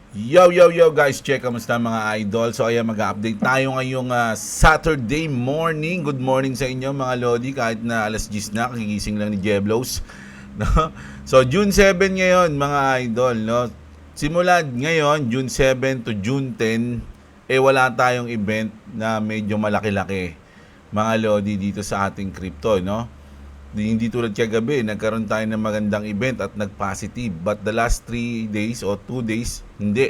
Yo guys, check kamusta mga idol. So ayan, mag-update tayo ngayong Saturday morning. Good morning sa inyo mga lodi, kahit na alas 10 na, kagigising lang ni Jeblos. No? So June 7 ngayon mga idol, no? Simula ngayon, June 7 to June 10, wala tayong event na medyo malaki-laki mga lodi dito sa ating crypto, no? Hindi tulad kagabi, nagkaroon tayo ng magandang event at nag-positive. But the last 3 days o 2 days, hindi.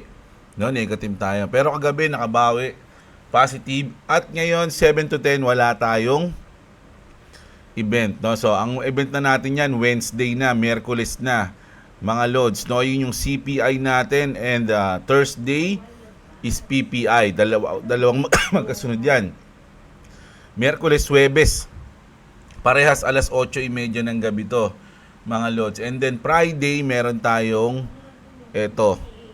No, negative tayo. Pero kagabi, nakabawi. Positive. At ngayon, 7 to 10, wala tayong event. No? So, ang event na natin yan, Wednesday na, Miyerkules na. Mga loads. No? Yun yung CPI natin. And Thursday is PPI. Dalawang magkasunod yan. Miyerkules, Huwebes. Parehas alas 8:30 ng gabi to, mga loads. And then Friday, meron tayong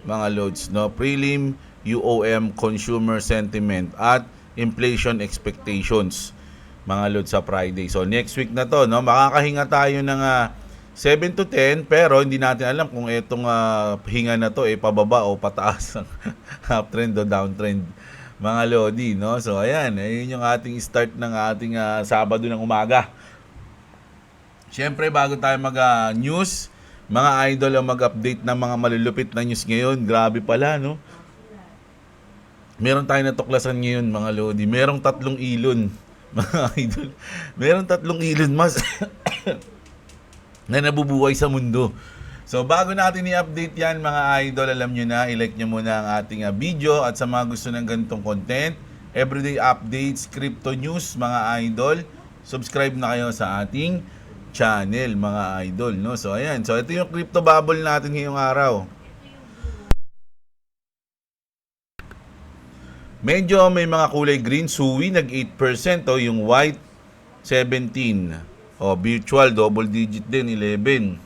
mga loads, no? Prelim, UOM, consumer sentiment at inflation expectations, mga loads sa Friday. So next week na to, no? Makakahinga tayo ng 7 to 10, pero hindi natin alam kung itong hinga na to pababa o pataas ang uptrend o downtrend, mga lodi, no? So ayan, ayun yung ating start ng ating Sabado ng umaga. Siyempre, bago tayo mag-news, mga idol ang mag-update ng mga malulupit na news ngayon. Grabe pala, no? Meron tayo natuklasan ngayon, mga lodi. Merong 3 ilon, mga idol. Merong 3 ilon mas na nabubuhay sa mundo. So, bago natin i-update yan, mga idol, alam nyo na, i-like nyo muna ang ating video. At sa mga gusto ng ganitong content, everyday updates, crypto news, mga idol, subscribe na kayo sa ating channel, mga idol, no? So, ayan. So, ito yung crypto bubble natin ngayong araw. Medyo may mga kulay green, suwi, nag 8%, yung white, 17. Virtual, double digit din, 11.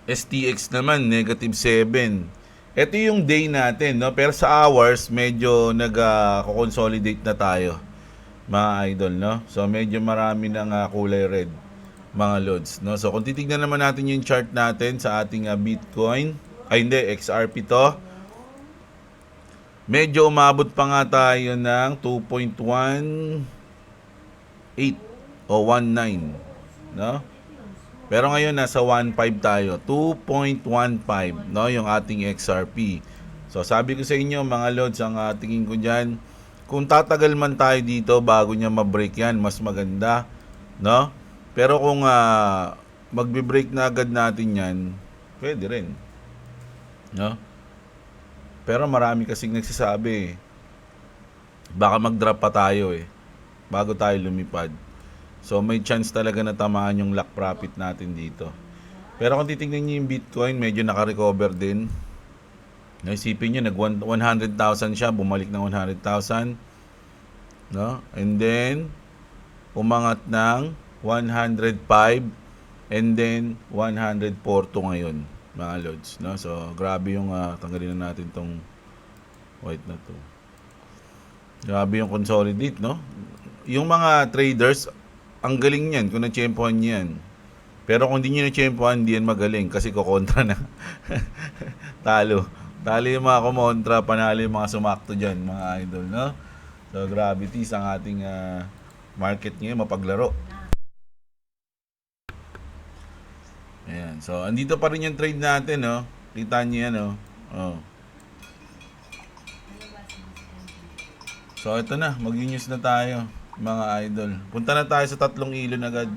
STX naman, negative 7. Ito yung day natin, no? Pero sa hours, medyo nag-consolidate na tayo, mga idol, no? So, medyo marami ng kulay red, mga loads, no? So, kung titignan naman natin yung chart natin sa ating Bitcoin, XRP to, medyo umabot pa nga tayo ng 2.18 o 19, no? Pero ngayon nasa 1.5 tayo, 2.15, no, yung ating XRP. So sabi ko sa inyo mga loads, ang tingin ko diyan, kung tatagal man tayo dito bago niya ma-break yan, mas maganda, no? Pero kung magbe-break na agad natin yan, pwede rin, no? Pero marami kasing nagsasabi, baka mag-drop pa tayo bago tayo lumipad. So may chance talaga na tamaan yung lock profit natin dito. Pero kung titingnan niyo yung Bitcoin, medyo naka-recover din. Naisipin niyo, nag 100,000 siya, bumalik ng 100,000, no? And then umangat ng 105 and then 104 to ngayon, mga loads, no? So grabe yung tanggalin na natin tong white na to. Grabe yung consolidate, no? Yung mga traders, ang galing niyan kung na-tsempohan niyan. Pero kung hindi niyo na-tsempohan, hindi yan magaling kasi kukontra na. Talo yung mga kumontra, panalo yung mga sumakto dyan, mga idol, no? So, gravities ang ating market ngayon, mapaglaro. Ayan. So, andito pa rin yung trade natin, no? Kita niyo yan, no? So, ito na. Mag-news na tayo, mga idol. Punta na tayo sa 3 ilon agad.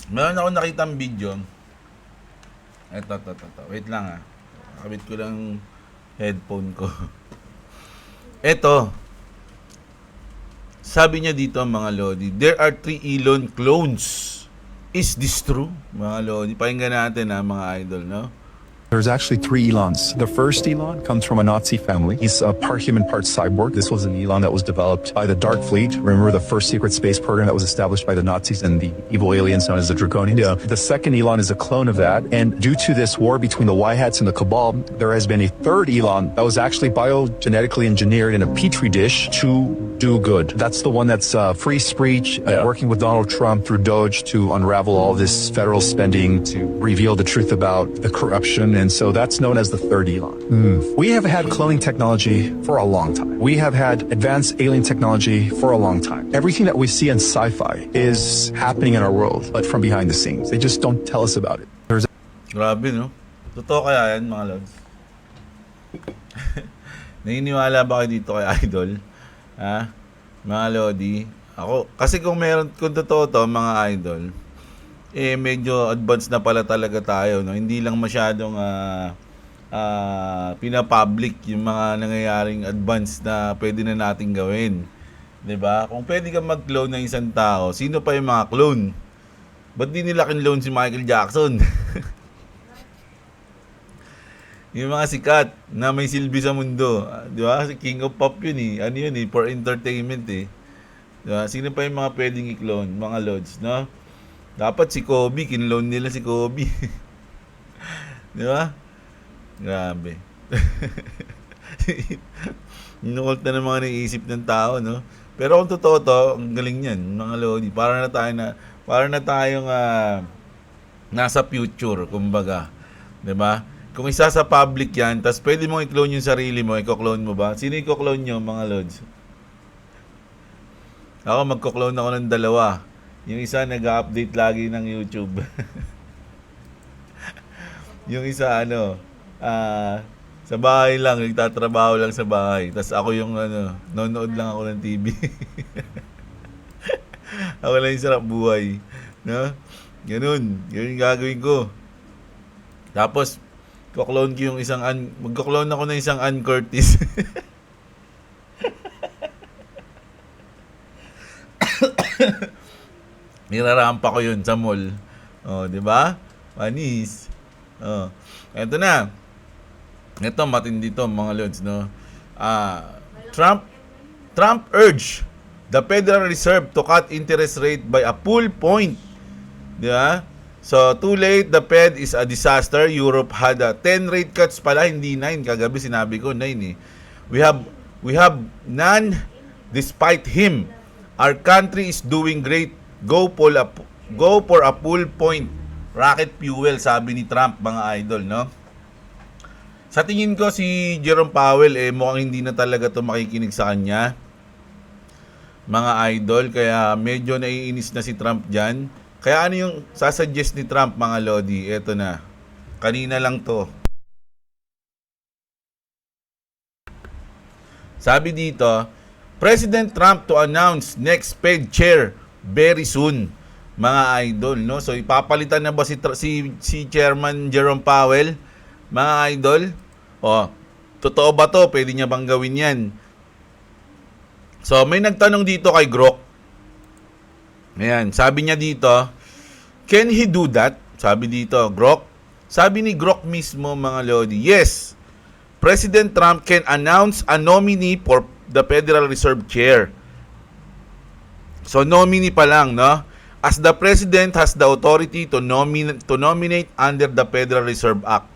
Meron ako nakitang video. Ito. Wait lang Kabit ko lang headphone ko. Ito. Sabi niya dito, mga lodi, there are 3 Elon clones. Is this true, mga lodi? Pakinggan natin mga idol, no? There's actually three Elons. The first Elon comes from a Nazi family. He's part human, part cyborg. This was an Elon that was developed by the Dark Fleet. Remember the first secret space program that was established by the Nazis and the evil aliens known as the Draconians? Yeah. The second Elon is a clone of that. And due to this war between the White-Hats and the Cabal, there has been a third Elon that was actually biogenetically engineered in a petri dish to do good. That's the one that's free speech, working with Donald Trump through Doge to unravel all this federal spending, to reveal the truth about the corruption. And so that's known as the third Elon. We have had cloning technology for a long time. We have had advanced alien technology for a long time. Everything that we see in sci-fi is happening in our world, but from behind the scenes. They just don't tell us about it. Grabe, no? Totoo kaya yan, mga lods? Naniniwala ba kayo dito kay Idol? Ha? Mga Lodi? Ako, kasi kung totoo to, mga Idol, medyo advanced na pala talaga tayo, no? Hindi lang masyadong pinapublic yung mga nangyayaring advanced na pwede na nating gawin. 'Di ba? Kung pwede kang mag-clone ng isang tao, sino pa yung mga clone? Ba't di nila kin-clone si Michael Jackson? Yung mga sikat na may silbi sa mundo, 'di ba? Si King of Pop yun eh. Ano yun eh, for entertainment eh. 'Di ba? Sino pa yung mga pwedeng i-clone, mga lods, no? Dapat si Kobe, kinloan nila si Kobe. Di ba? Grabe. Inukult na ng mga naiisip ng tao, no? Pero kung totoo to, ang galing yan, mga Lodi. Para na tayong nasa future, kumbaga. Di ba? Kung isa sa public yan, tas pwede mong i-clone yung sarili mo, i-clone mo ba? Sino i-clone nyo, mga Lods? Ako, magko-clone ako ng dalawa. Yung isa nag-update lagi ng YouTube. Yung isa sa bahay lang, nagtatrabaho lang sa bahay. Tapos ako yung nonood lang ako ng TV. Ako lang yung sarap buhay. No? Ganun. Ganun yung gagawin ko. Tapos, magko-clone ako ng isang Ann Curtis. Nirarampa ko yun sa mall. Oh, 'di ba? Panis. Oh. Ito na. Ito matindi to, mga lods, no. Trump urged the Federal Reserve to cut interest rate by a full point. 'Di ba? So, too late, the Fed is a disaster. Europe had 10 rate cuts pala, hindi 9. Kagabi sinabi ko 9 eh. We have none despite him. Our country is doing great. Go for a full point. Rocket fuel, sabi ni Trump, mga idol, no? Sa tingin ko si Jerome Powell mukhang hindi na talaga to makikinig sa kanya, mga idol, kaya medyo naiinis na si Trump diyan. Kaya ano yung sasuggest ni Trump, mga Lodi? Eto na. Kanina lang to. Sabi dito, President Trump to announce next Fed chair very soon, mga idol, no? So ipapalitan na ba si Chairman Jerome Powell, mga idol? O, totoo ba to? Pwede niya bang gawin yan? So may nagtanong dito kay Grok. Ayan, sabi niya dito, can he do that? Sabi dito, Grok. Sabi ni Grok mismo, mga Lodi, yes, President Trump can announce a nominee for the Federal Reserve Chair. So nominee pa lang, no? As the President has the authority to nominate under the Federal Reserve Act.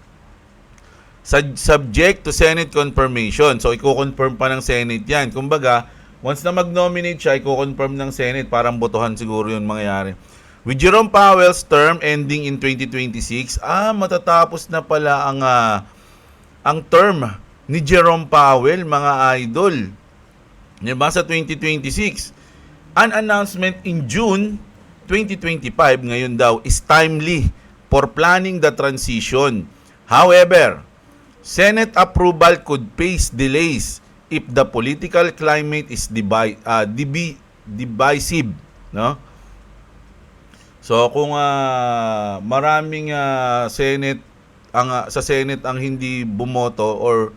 Subject to Senate confirmation. So i-confirm pa ng Senate yan. Kumbaga, once na mag-nominate siya, i-confirm ng Senate, parang botohan siguro yun mangyayari. With Jerome Powell's term ending in 2026, matatapos na pala ang term ni Jerome Powell, mga idol. Diba? Sa 2026. An announcement in June 2025, ngayon daw, is timely for planning the transition. However, Senate approval could face delays if the political climate is divisive, no? So kung maraming Senate sa Senate ang hindi bumoto or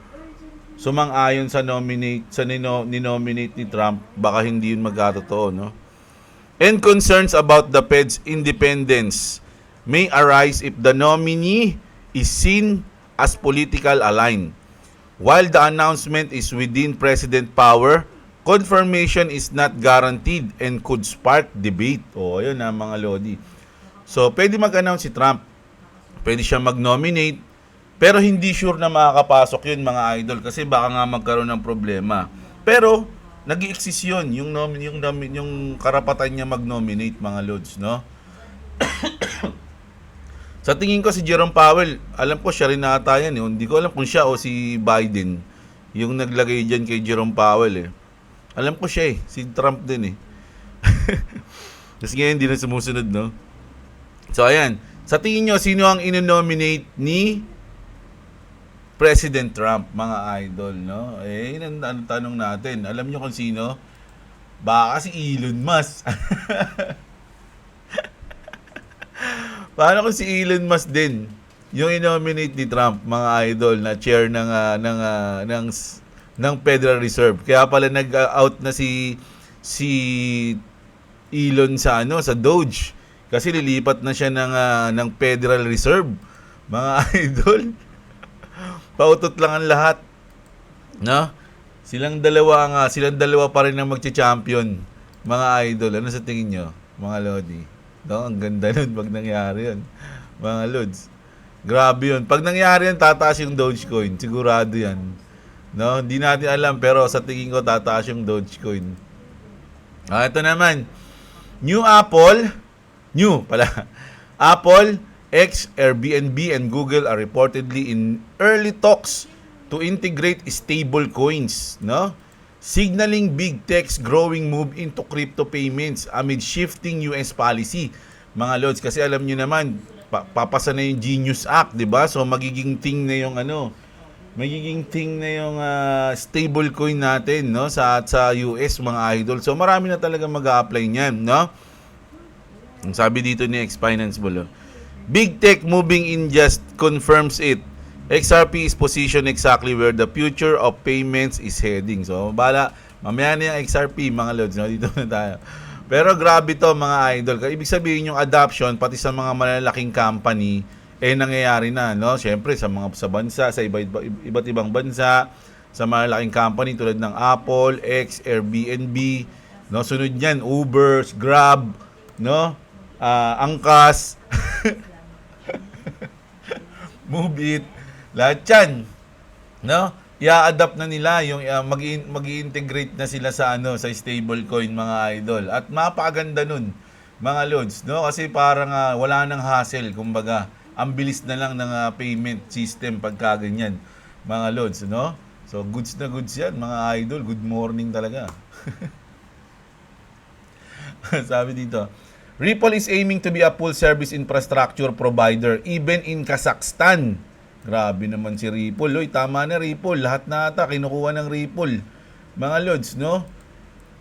sumang-ayon sa ninominate ni Trump, baka hindi yun magkatotoo, no? And concerns about the Fed's independence may arise if the nominee is seen as political aligned. While the announcement is within President power, confirmation is not guaranteed and could spark debate. O, ayun na mga lodi. So, pwede mag-announce si Trump. Pwede siya mag-nominate. Pero hindi sure na makakapasok yun mga idol kasi baka nga magkaroon ng problema. Pero, nag-i-exist yun. Yung karapatan niya mag-nominate mga lods, no? Sa tingin ko si Jerome Powell, alam ko siya rin nata yan. Hindi ko alam kung siya o si Biden yung naglagay dyan kay Jerome Powell. Alam ko siya si Trump din Tapos ngayon hindi na sumusunod, no? So ayan, sa tingin nyo, sino ang inonominate ni President Trump, mga idol, no? Yun ang tanong natin. Alam nyo kung sino? Baka si Elon Musk. Paano kung si Elon Musk din yung i-nominate ni Trump, mga idol, na chair ng Federal Reserve? Kaya pala nag-out na si Elon sa Doge kasi lilipat na siya ng Federal Reserve, mga idol. Pautot lang ang lahat, no? Silang dalawa pa rin ang magcha-champion, mga idol. Ano sa tingin nyo, mga lodi? No, ang ganda nun pag nangyari yun, mga lods. Grabe yun. Pag nangyari yun, tataas yung Dogecoin. Sigurado yan. No, hindi natin alam pero sa tingin ko tataas yung Dogecoin. Ito naman. Apple, X, Airbnb, and Google are reportedly in early talks to integrate stable coins, no? Signaling big tech's growing move into crypto payments amid shifting US policy. Mga lods, kasi alam nyo naman, papasa na yung Genius Act, di ba? So magiging thing na yung stable coin natin, no? Sa US, mga idol. So marami na talaga mag-a-apply niyan, no? Ang sabi dito ni X-Finance Bulo, big tech moving in just confirms it. XRP is positioned exactly where the future of payments is heading. So, mamaya na yung XRP, mga lods, no? Dito na tayo. Pero grabe to, mga idol. Ibig sabihin yung adoption, pati sa mga malalaking company, nangyayari na, no? Siyempre, sa bansa, sa iba't ibang bansa, sa malalaking company tulad ng Apple, X, Airbnb, no? Sunod niyan, Uber, Grab, no? Angkas, Move It, lahat yan, no? I-adapt na nila yung mag-i-integrate na sila sa stablecoin, mga idol. At mapakaganda nun, mga lods, no? Kasi parang wala nang hassle, kumbaga. Ang bilis na lang ng payment system pagka ganyan, mga lods, no? So goods na goods yan, mga idol. Good morning talaga. Sabi dito, Ripple is aiming to be a full service infrastructure provider even in Kazakhstan. Grabe naman si Ripple. Oy, tama na Ripple. Lahat na ata kinukuha ng Ripple. Mga lods, no?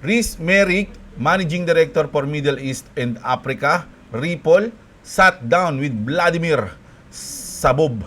Riz Merrick, Managing Director for Middle East and Africa, Ripple, sat down with Vladimir Sabov,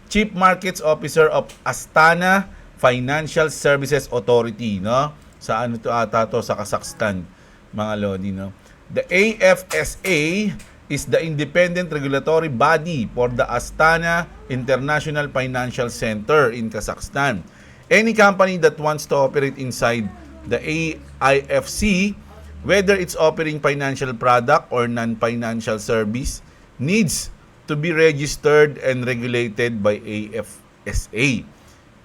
Chief Markets Officer of Astana Financial Services Authority, no? Sa sa Kazakhstan, mga lodi, no? The AFSA is the independent regulatory body for the Astana International Financial Center in Kazakhstan. Any company that wants to operate inside the AIFC, whether it's offering financial product or non-financial service, needs to be registered and regulated by AFSA.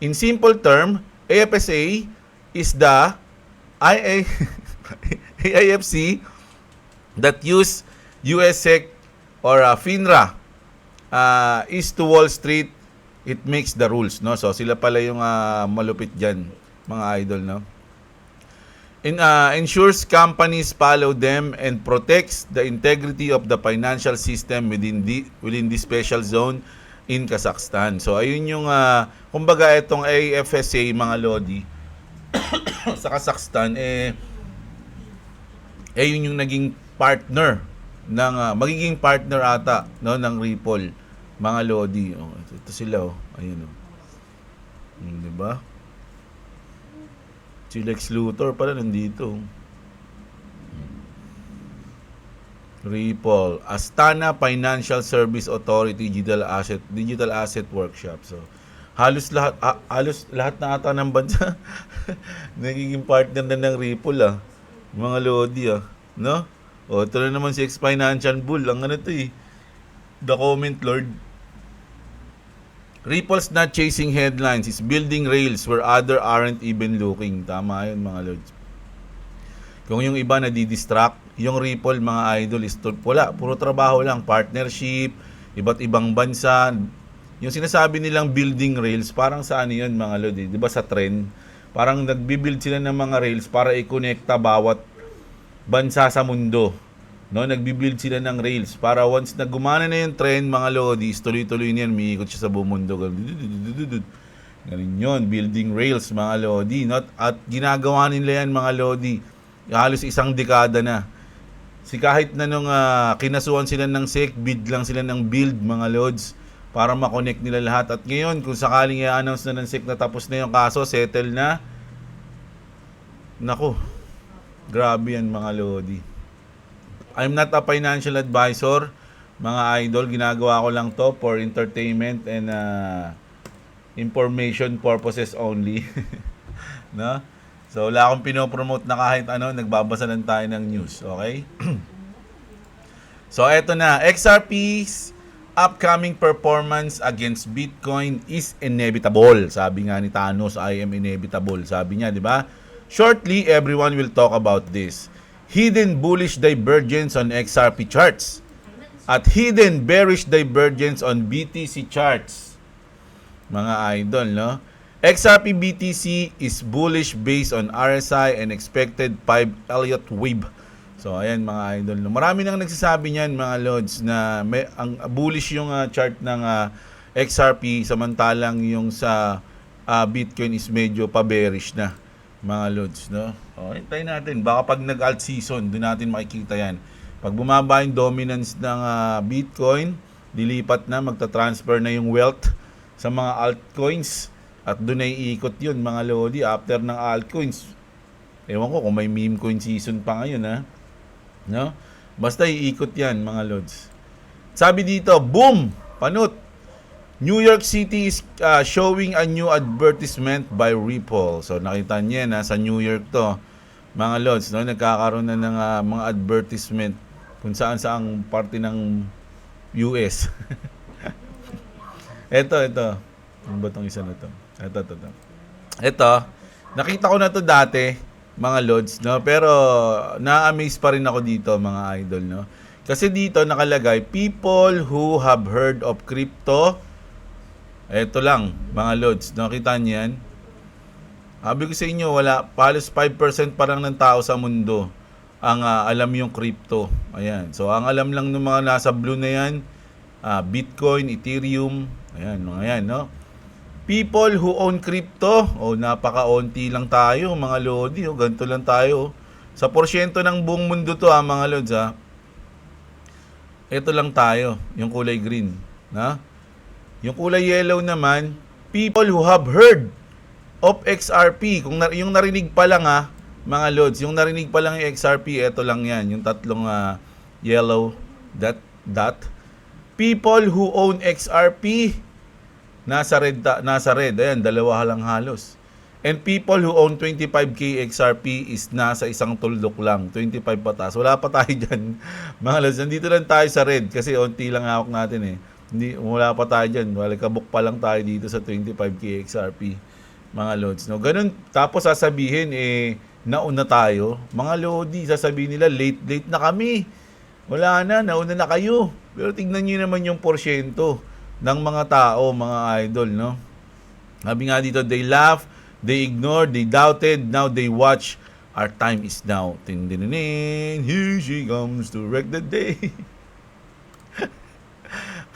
In simple term, AFSA is the AIFC that use US SEC or FINRA is to Wall Street, it makes the rules, no? So sila pala yung malupit diyan, mga idol, no? Ensures companies follow them and protects the integrity of the financial system within this special zone in Kazakhstan. So ayun yung kumbaga itong AFSA, mga lodi, sa Kazakhstan yun yung naging partner ng magiging partner ata, no, ng Ripple, mga lodi. Ito sila, ayun, di ba? Si Lex Luthor pala nandito. Ripple, Astana Financial Service Authority Digital Asset Workshop. So halos lahat na ata ng bansa nagiging partner na ng Ripple mga lodi no? O ito na naman si X Financial Bull, ang ano to the comment lord. Ripple's not chasing headlines, is building rails where other aren't even looking. Tama yun mga lords. Kung yung iba na di-distract, yung Ripple mga idol is wala, puro trabaho lang, partnership, iba't ibang bansa. Yung sinasabi nilang building rails, parang sa ano yun mga lord, di ba sa trend? Parang nagbi-build sila ng mga rails para i-connecta bawat bansa sa mundo. No, nagbi-build sila ng rails para once na gumana na yung trend mga lodis, tuloy-tuloy niyan, umiikot siya sa buong mundo. Ganun yun, building rails mga lodi. Not, at ginagawa nila yan mga lodi, halos isang dekada na. Kahit na nung kinasuhan sila ng SEC, bid lang sila ng build mga lods para makonect nila lahat. At ngayon, kung sakaling i-announce na ng SEC na tapos na yung kaso, settle na, nako, grabe yan mga lodi. I'm not a financial advisor, mga idol. Ginagawa ko lang to for entertainment and information purposes only. No? So, wala akong pinopromote na kahit ano, nagbabasa lang tayo ng news. Okay? So, eto na. XRP's upcoming performance against Bitcoin is inevitable. Sabi nga ni Thanos, I am inevitable. Sabi niya, di ba? Shortly, everyone will talk about this. Hidden bullish divergence on XRP charts at hidden bearish divergence on BTC charts. Mga idol, no? XRP BTC is bullish based on RSI and expected 5 Elliott wave. So, ayan mga idol. No? Marami nang nagsasabi niyan mga lords na ang bullish yung chart ng XRP samantalang yung sa Bitcoin is medyo pa-bearish na. Mga lods, no? O, hintayin natin. Baka pag nag-alt season, doon natin makikita yan. Pag bumaba yung dominance ng Bitcoin, dilipat na, magta-transfer na yung wealth sa mga altcoins. At doon na iikot yun, mga lodi, after ng altcoins. Ewan ko kung may meme coin season pa ngayon, no? Basta iikot yan, mga lods. Sabi dito, boom! Panot! New York City is showing a new advertisement by Ripple. So nakita niyo na sa New York to, mga lods, no, nagkakaroon na ng mga advertisement kung saan saang parte ng US. ito. Ano ba tong isa na to? Ito, nakita ko na to dati, mga lods, no, pero na-amaze pa rin ako dito, mga idol, no. Kasi dito nakalagay, people who have heard of crypto. Ito lang, mga lods. Nakita niyo yan? Sabi ko sa inyo, halos 5% pa lang ng tao sa mundo ang alam yung crypto. Ayan. So, ang alam lang ng mga nasa blue na yan, Bitcoin, Ethereum, ayan, mga yan, no? People who own crypto, napaka-onti lang tayo, mga lodi, ganito lang tayo. Sa porsyento ng buong mundo to, mga lods, ito lang tayo, yung kulay green, na? Yung kulay yellow naman, people who have heard of XRP. Kung yung narinig pa lang mga lods, yung narinig pa lang yung XRP, ito lang yan, yung tatlong yellow dot. People who own XRP, nasa red. Ayan, dalawa lang halos. And people who own 25k XRP is nasa isang tuldok lang, 25 patas. Wala pa tayo dyan. Mga lods, nandito lang tayo sa red kasi onti lang hawak natin wala pa tayo dyan. Kabuk pa lang tayo dito sa 25k XRP, mga lods, no? Ganun, tapos sasabihin, nauna tayo. Mga lodi, sasabihin nila, late na kami. Wala na, nauna na kayo. Pero tignan nyo naman yung porsyento ng mga tao, mga idol, no? Sabi nga dito, they laugh, they ignore, they doubted, now they watch. Our time is now. Tindinin, here she comes to wreck the day.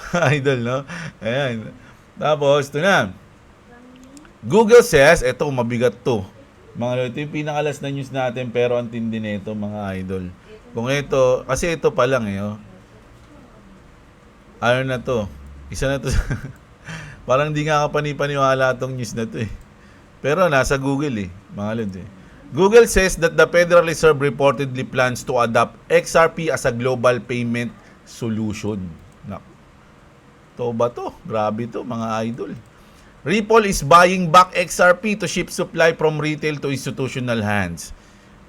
Idol, no? Ayan. Tapos, ito na. Google says, ito, mabigat to. Mga ito yung pinakalas na news natin, pero ang tindi nito, mga idol. Kung ito, kasi ito pa lang, ano na to? Isa na to. Parang di nga kapanipaniwala tong news na to, Pero nasa Google, mga lods, Google says that the Federal Reserve reportedly plans to adopt XRP as a global payment solution. To ba to? Grabe to, mga idol. Ripple is buying back XRP to shift supply from retail to institutional hands.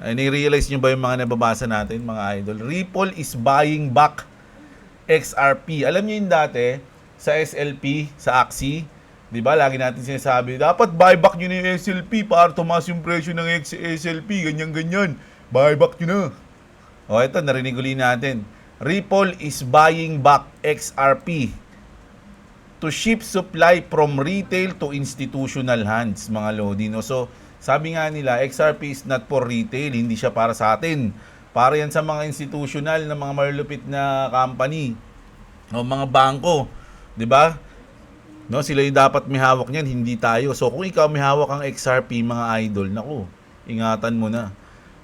Ni-realize nyo ba yung mga nababasa natin, mga idol? Ripple is buying back XRP. Alam nyo yung dati, sa SLP, sa Axie, di ba? Lagi natin sinasabi, dapat buyback nyo na yung SLP para tumaas yung presyo ng SLP, ganyan-ganyan. Buyback nyo na. O, ito, narinig ulit natin. Ripple is buying back XRP to shift supply from retail to institutional hands, mga lodi. No? So, sabi nga nila, XRP is not for retail, hindi siya para sa atin. Para yan sa mga institutional na mga malulupit na company o mga bangko, 'di ba? No, sila yung dapat may hawak niyan, hindi tayo. So kung ikaw may hawak ang XRP, mga idol, naku, ingatan mo na.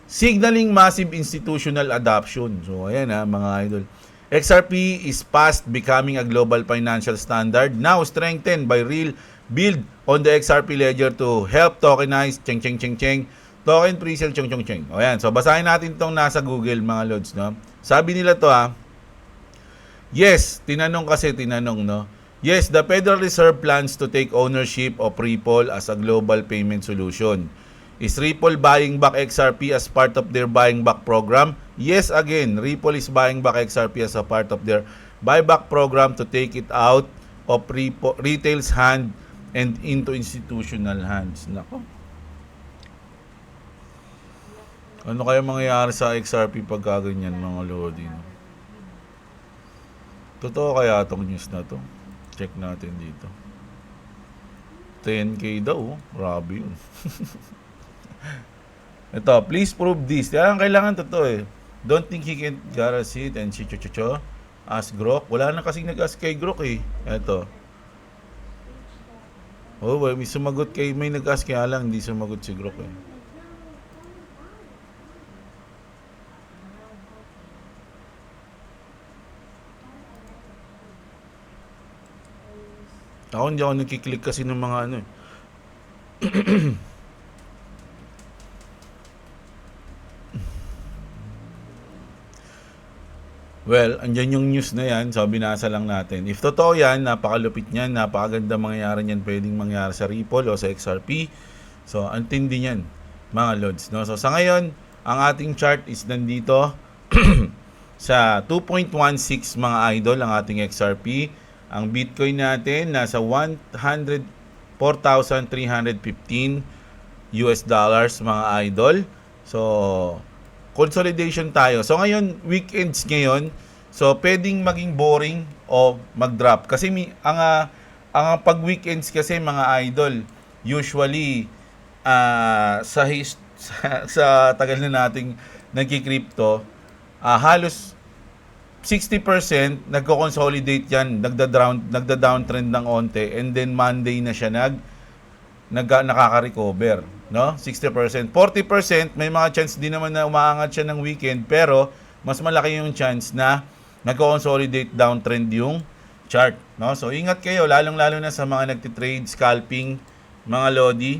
Signaling massive institutional adoption. So ayan mga idol. XRP is fast becoming a global financial standard, now strengthened by real build on the XRP ledger to help tokenize token pre-sale chong. O yan, so basahin natin tong nasa Google, mga lods, no? Sabi nila to yes, tinanong, no? Yes, the Federal Reserve plans to take ownership of Ripple as a global payment solution. Is Ripple buying back XRP as part of their buying back program? Yes, again, Ripple is buying back XRP as a part of their buyback program to take it out of retail's hand and into institutional hands. Nako. Ano kaya mangyayari sa XRP pagka ganyan, mga lodi? Totoo kaya itong news na to? Check natin dito. 10K daw. Grabe yun. Ito, please prove this. Kailangan totoo . Don't think he can guarantee it and chicho. Ask Grok. Wala na kasing nag-ask kay Grok . Ito. Oh, may nag-ask kaya lang, hindi sumagot si Grok . Ako hindi ako nakiklik kasi ng mga Well, andyan yung news na yan. So, binasa lang natin. If totoo yan, napakalupit niyan, napakaganda mangyayari niyan, pwedeng mangyari sa Ripple o sa XRP. So, antindi niyan, mga lods. No? So, sa ngayon, ang ating chart is nandito sa 2.16, mga idol, ang ating XRP. Ang Bitcoin natin nasa 104,315 US dollars, mga idol. So, consolidation tayo. So, ngayon, weekends ngayon. So, pwedeng maging boring o mag-drop. Kasi ang pag-weekends kasi, mga idol, usually, sa tagal na nating nagki-crypto, halos 60% nagko-consolidate yan, nagda-downtrend ng onte, and then Monday na siya nakaka-recover, no? 60%. 40% may mga chance din naman na umaangat siya ng weekend, pero mas malaki yung chance na nagko-consolidate downtrend yung chart, no? So ingat kayo, lalong-lalo na sa mga nagti-trade scalping, mga lodi,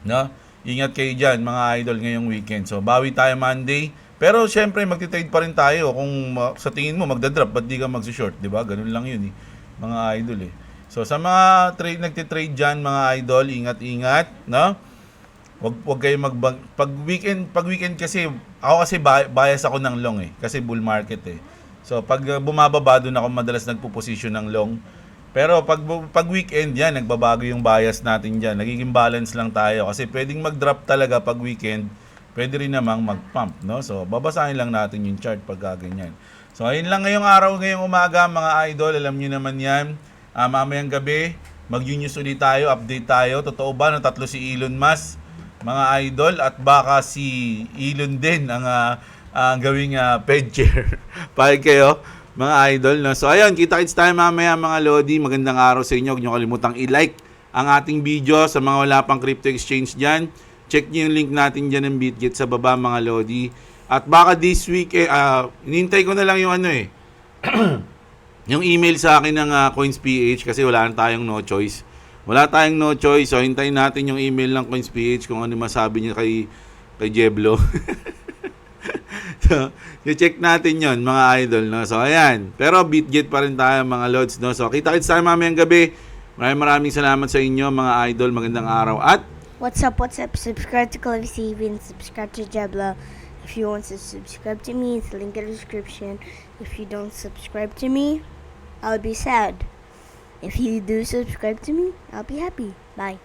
no? Ingat kayo diyan, mga idol, ngayong weekend. So bawi tayo Monday. Pero syempre magti-trade pa rin tayo kung sa tingin mo magda-drop, ba't di ka magsi-short, 'di ba? Ganun lang 'yun mga idol . So sa mga nagti-trade diyan, mga idol, ingat-ingat, no? Wag kayo pag weekend kasi ako bias ako ng long kasi bull market . So pag bumababa doon ako madalas nagpo-position ng long. Pero pag weekend yan, nagbabago yung bias natin diyan. Nagiging balance lang tayo kasi pwedeng mag-drop talaga pag weekend. Pwede rin namang mag-pump, no? So, babasahin lang natin yung chart pag ganyan. So, ayun lang ngayong araw, ngayong umaga, mga idol. Alam nyo naman yan. Mamayang gabi, mag-news ulit tayo, update tayo. Totoo ba na 3 si Elon Musk, mga idol? At baka si Elon din ang gawing Fed chair. Pahig kayo, mga idol. No? So, ayun, kita-kits tayo mamaya, mga lodi. Magandang araw sa inyo. Huwag nyo kalimutang i-like ang ating video sa mga wala pang crypto exchange dyan. Check nyo yung link natin dyan ng BitGet sa baba, mga lodi. At baka this week, inintay ko na lang yung yung email sa akin ng CoinsPH kasi wala tayong no choice. So, hintayin natin yung email ng CoinsPH kung ano masabi niya kay Jeblo. So, i-check natin yon mga idol, no? So, ayan. Pero BitGet pa rin tayo, mga lods, no? So, kita-kits tayo mamayang gabi. Maraming salamat sa inyo, mga idol. Magandang araw. At, What's up? Subscribe to Clever Steven, subscribe to Jeblo. If you want to subscribe to me, it's the link in the description. If you don't subscribe to me, I'll be sad. If you do subscribe to me, I'll be happy. Bye.